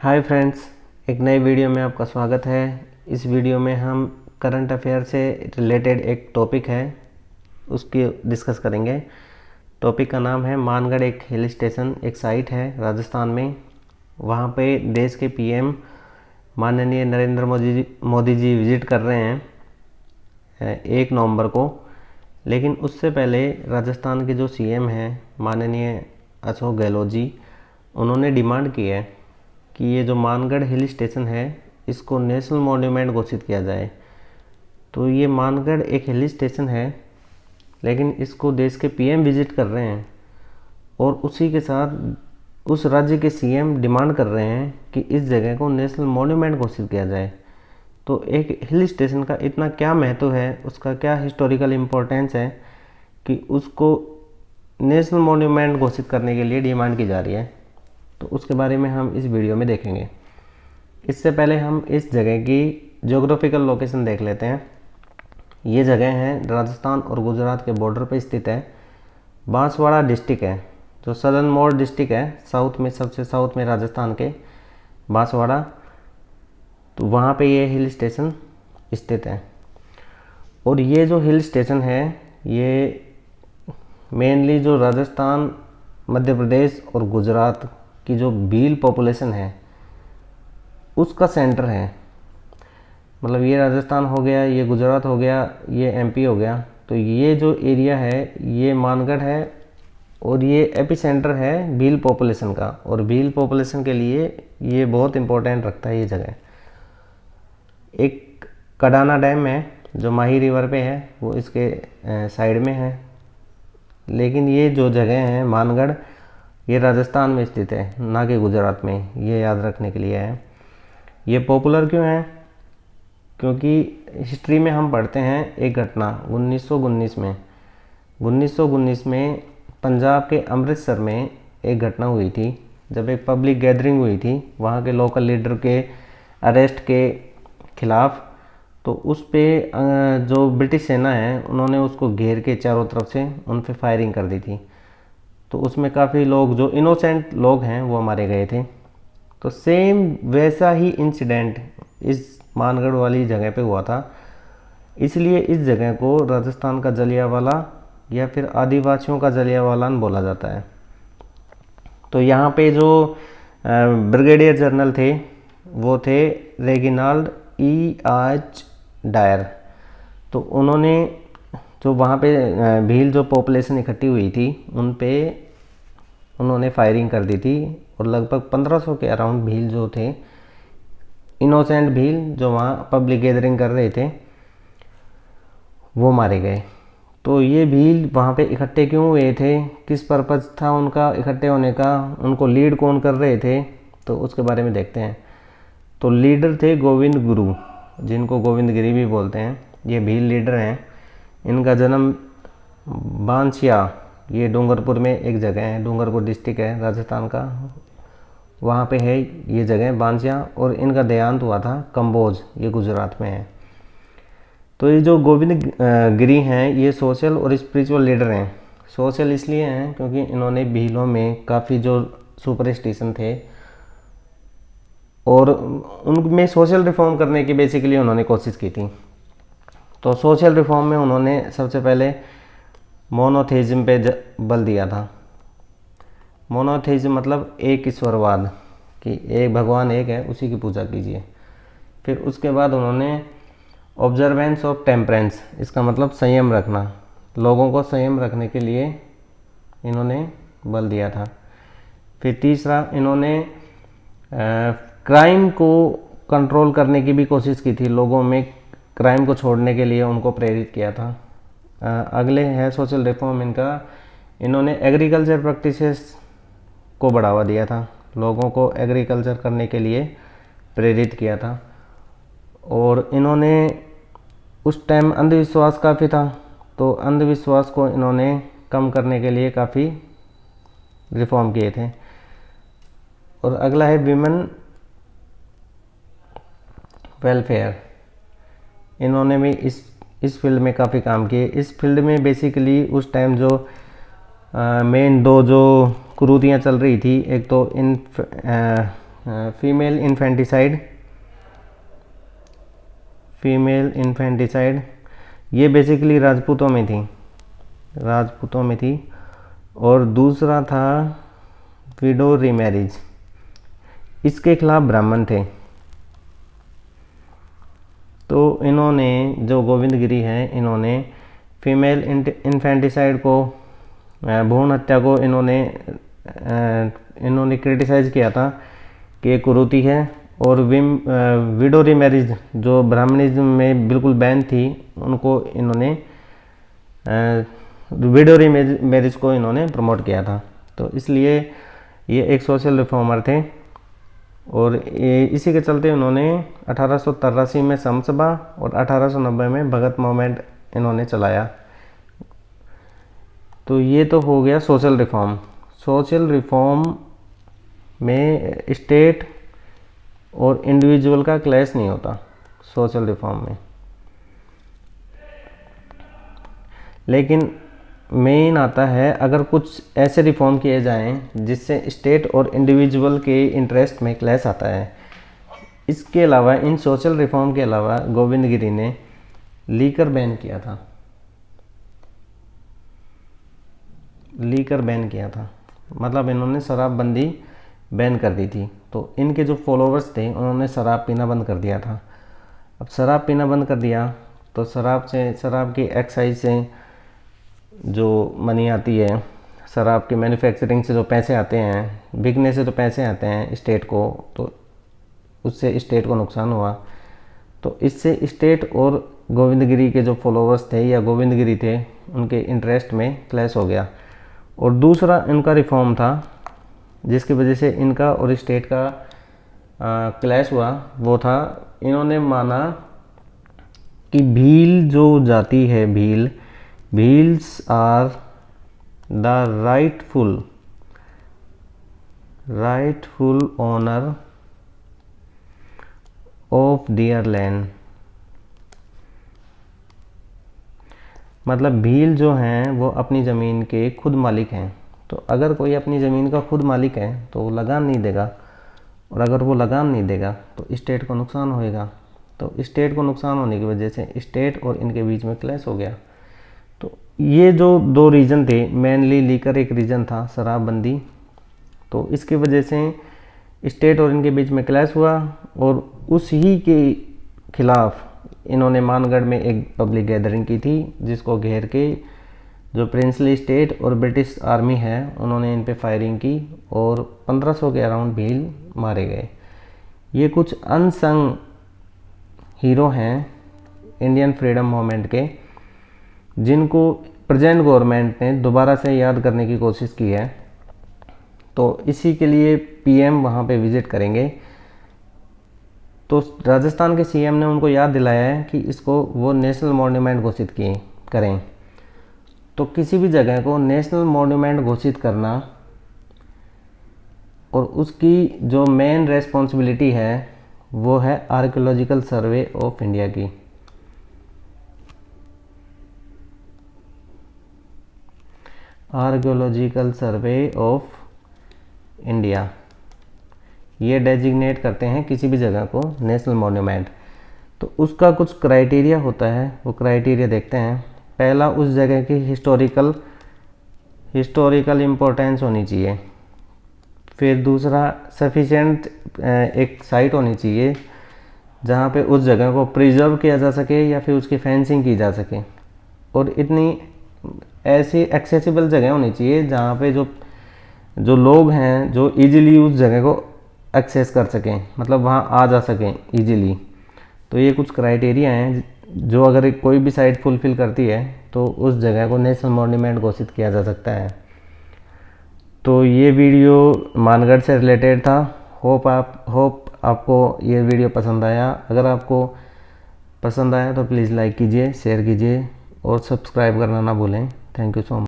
Hi friends, एक नए video में आपका स्वागत है। इस वीडियो में हम करंट अफेयर से रिलेटेड एक टॉपिक है उसकी डिस्कस करेंगे। टॉपिक का नाम है मानगढ़, एक हिल स्टेशन, एक साइट है राजस्थान में। वहाँ पे देश के पीएम माननीय नरेंद्र मोदी जी विजिट कर रहे हैं 1 नवंबर को। लेकिन उससे पहले राजस्थान के जो सीएम हैं माननीय अशोक गहलोत जी, उन्होंने डिमांड की है कि ये जो मानगढ़ हिल स्टेशन है इसको नेशनल मॉन्यूमेंट घोषित किया जाए। तो ये मानगढ़ एक हिल स्टेशन है, लेकिन इसको देश के पीएम विजिट कर रहे हैं और उसी के साथ उस राज्य के सीएम डिमांड कर रहे हैं कि इस जगह को नेशनल मॉन्यूमेंट घोषित किया जाए। तो एक हिल स्टेशन का इतना क्या महत्व है, उसका क्या हिस्टोरिकल इम्पोर्टेंस है कि उसको नेशनल मॉन्यूमेंट घोषित करने के लिए डिमांड की जा रही है। तो उसके बारे में हम इस वीडियो में देखेंगे। इससे पहले हम इस जगह की ज्योग्राफिकल लोकेशन देख लेते हैं। ये जगह है राजस्थान और गुजरात के बॉर्डर पर स्थित है। बांसवाड़ा डिस्ट्रिक्ट है, जो सदर्न मोस्ट डिस्ट्रिक्ट है, साउथ में, सबसे साउथ में राजस्थान के बांसवाड़ा। तो वहाँ पे ये हिल स्टेशन स्थित है। और ये जो हिल स्टेशन है ये मेनली जो राजस्थान, मध्य प्रदेश और गुजरात की जो भील पॉपुलेशन है उसका सेंटर है। मतलब ये राजस्थान हो गया, ये गुजरात हो गया, ये एमपी हो गया। तो ये जो एरिया है ये मानगढ़ है और ये एपी सेंटर है भील पॉपुलेशन का। और भील पॉपुलेशन के लिए ये बहुत इम्पोर्टेंट रखता है ये जगह। एक कडाना डैम है जो माही रिवर पे है, वो इसके साइड में है। लेकिन ये जो जगह है मानगढ़, ये राजस्थान में स्थित है, ना कि गुजरात में। ये याद रखने के लिए है। ये पॉपुलर क्यों है? क्योंकि हिस्ट्री में हम पढ़ते हैं एक घटना 1919 में पंजाब के अमृतसर में एक घटना हुई थी, जब एक पब्लिक गैदरिंग हुई थी वहाँ के लोकल लीडर के अरेस्ट के खिलाफ। तो उस पे जो ब्रिटिश सेना है उन्होंने उसको घेर के चारों तरफ से उन पे फायरिंग कर दी थी। तो उसमें काफ़ी लोग, जो इनोसेंट लोग हैं, वो मारे गए थे। तो सेम वैसा ही इंसिडेंट इस मानगढ़ वाली जगह पे हुआ था। इसलिए इस जगह को राजस्थान का जलियांवाला या फिर आदिवासियों का जलियांवाला बोला जाता है। तो यहाँ पे जो ब्रिगेडियर जनरल थे वो थे रेगिनाल्ड E.H. डायर। तो उन्होंने जो वहाँ पे भील जो पॉपुलेशन इकट्ठी हुई थी उन पे उन्होंने फायरिंग कर दी थी और लगभग 1500 के अराउंड भील जो थे, इनोसेंट भील जो वहाँ पब्लिक गैदरिंग कर रहे थे, वो मारे गए। तो ये भील वहाँ पे इकट्ठे क्यों हुए थे, किस पर्पज़ था उनका इकट्ठे होने का, उनको लीड कौन कर रहे थे, तो उसके बारे में देखते हैं। तो लीडर थे गोविंद गुरु, जिनको गोविंद गिरी भी बोलते हैं। ये भील लीडर हैं। इनका जन्म बांसिया, ये डूंगरपुर में एक जगह है, डूंगरपुर डिस्ट्रिक्ट है राजस्थान का, वहाँ पे है ये जगह बांसिया। और इनका देहांत हुआ था कंबोज, ये गुजरात में है। तो ये जो गोविंद गिरी हैं ये सोशल और स्पिरिचुअल लीडर हैं। सोशल इसलिए हैं क्योंकि इन्होंने भीलों में काफ़ी जो सुपरस्टिशन थे और उनमें सोशल रिफॉर्म करने की बेसिकली उन्होंने कोशिश की थी। तो सोशल रिफॉर्म में उन्होंने सबसे पहले मोनोथेइज्म पे बल दिया था। मोनोथेइज्म मतलब एक ईश्वरवाद, कि एक भगवान एक है, उसी की पूजा कीजिए। फिर उसके बाद उन्होंने ऑब्जर्वेंस ऑफ टेम्परेंस, इसका मतलब संयम रखना, लोगों को संयम रखने के लिए इन्होंने बल दिया था। फिर तीसरा, इन्होंने क्राइम को कंट्रोल करने की भी कोशिश की थी, लोगों में क्राइम को छोड़ने के लिए उनको प्रेरित किया था। अगले है सोशल रिफॉर्म इनका, इन्होंने एग्रीकल्चर प्रैक्टिसेस को बढ़ावा दिया था, लोगों को एग्रीकल्चर करने के लिए प्रेरित किया था। और इन्होंने उस टाइम अंधविश्वास काफ़ी था, तो अंधविश्वास को इन्होंने कम करने के लिए काफ़ी रिफॉर्म किए थे। और अगला है विमेन वेलफेयर, इन्होंने भी इस फील्ड में काफ़ी काम किए। इस फील्ड में बेसिकली उस टाइम जो मेन दो जो कुरीतियाँ चल रही थी, एक तो फीमेल इन्फेंटिसाइड ये बेसिकली राजपूतों में थी। और दूसरा था विडो रीमैरिज, इसके खिलाफ ब्राह्मण थे। तो इन्होंने जो गोविंद गिरी है, इन्होंने फीमेल इन्फेंटिसाइड को, भ्रूण हत्या को इन्होंने क्रिटिसाइज़ किया था कि एक कुरीति है। और विडो रीमैरिज जो ब्राह्मणिज्म में बिल्कुल बैन थी, उनको इन्होंने विडो रीमैरिज को इन्होंने प्रमोट किया था। तो इसलिए ये एक सोशल रिफॉर्मर थे। और इसी के चलते उन्होंने 1883 में समसभा और 1890 में भगत मूवमेंट इन्होंने चलाया। तो ये तो हो गया सोशल रिफॉर्म में स्टेट और इंडिविजुअल का क्लैश नहीं होता सोशल रिफॉर्म में। लेकिन मेन आता है अगर कुछ ऐसे रिफॉर्म किए जाएं जिससे स्टेट और इंडिविजुअल के इंटरेस्ट में क्लैश आता है। इसके अलावा, इन सोशल रिफॉर्म के अलावा, गोविंद गिरी ने लीकर बैन किया था। मतलब इन्होंने शराबबंदी बैन कर दी थी। तो इनके जो फॉलोअर्स थे उन्होंने शराब पीना बंद कर दिया था। अब शराब पीना बंद कर दिया तो शराब की एक्साइज से जो मनी आती है, शराब की मैन्युफैक्चरिंग से जो पैसे आते हैं, बिकने से जो पैसे आते हैं स्टेट को, तो उससे स्टेट को नुकसान हुआ। तो इससे स्टेट और गोविंद गिरी के जो फॉलोअर्स थे या गोविंद गिरी थे, उनके इंटरेस्ट में क्लैश हो गया। और दूसरा इनका रिफॉर्म था जिसकी वजह से इनका और स्टेट का क्लैश हुआ, वो था इन्होंने माना कि भील जो जाति है, Bhils are the rightful owner of their land. मतलब भील जो हैं वो अपनी ज़मीन के खुद मालिक हैं। तो अगर कोई अपनी ज़मीन का खुद मालिक है तो वो लगान नहीं देगा, और अगर वो लगान नहीं देगा तो स्टेट को नुकसान होएगा। तो स्टेट को नुकसान होने की वजह से स्टेट और इनके बीच में क्लैश हो गया। तो ये जो दो रीज़न थे, मेनली लीकर एक रीज़न था, शराबबंदी। तो इसकी वजह से स्टेट और इनके बीच में क्लैश हुआ और उसी के खिलाफ इन्होंने मानगढ़ में एक पब्लिक गैदरिंग की थी, जिसको घेर के जो प्रिंसली स्टेट और ब्रिटिश आर्मी है उन्होंने इन पे फायरिंग की और 1500 के अराउंड भील मारे गए। ये कुछ अनसंग हीरो हैं इंडियन फ्रीडम मूवमेंट के, जिनको प्रेजेंट गवर्नमेंट ने दोबारा से याद करने की कोशिश की है। तो इसी के लिए पीएम वहाँ पे विज़िट करेंगे। तो राजस्थान के सीएम ने उनको याद दिलाया है कि इसको वो नेशनल मॉन्यूमेंट घोषित करें। तो किसी भी जगह को नेशनल मॉन्यूमेंट घोषित करना, और उसकी जो मेन रेस्पॉन्सिबिलिटी है वो है आर्कियोलॉजिकल सर्वे ऑफ इंडिया की। आर्कियोलॉजिकल सर्वे ऑफ इंडिया ये डेजिग्नेट करते हैं किसी भी जगह को नेशनल मॉन्यूमेंट। तो उसका कुछ क्राइटेरिया होता है, वो क्राइटेरिया देखते हैं। पहला, उस जगह की हिस्टोरिकल इम्पोर्टेंस होनी चाहिए। फिर दूसरा, सफिशेंट एक साइट होनी चाहिए जहाँ पे उस जगह को प्रिजर्व किया जा सके या फिर उसकी फेंसिंग की जा सके। और इतनी ऐसी एक्सेसिबल जगह होनी चाहिए जहाँ पे जो लोग हैं जो इजीली उस जगह को एक्सेस कर सकें, मतलब वहाँ आ जा सकें इजीली। तो ये कुछ क्राइटेरिया हैं जो अगर कोई भी साइट फुलफ़िल करती है तो उस जगह को नेशनल मॉन्यूमेंट घोषित किया जा सकता है। तो ये वीडियो मानगढ़ से रिलेटेड था। होप आपको ये वीडियो पसंद आया। अगर आपको पसंद आया तो प्लीज़ लाइक कीजिए, शेयर कीजिए और सब्सक्राइब करना ना भूलें। Thank you so much.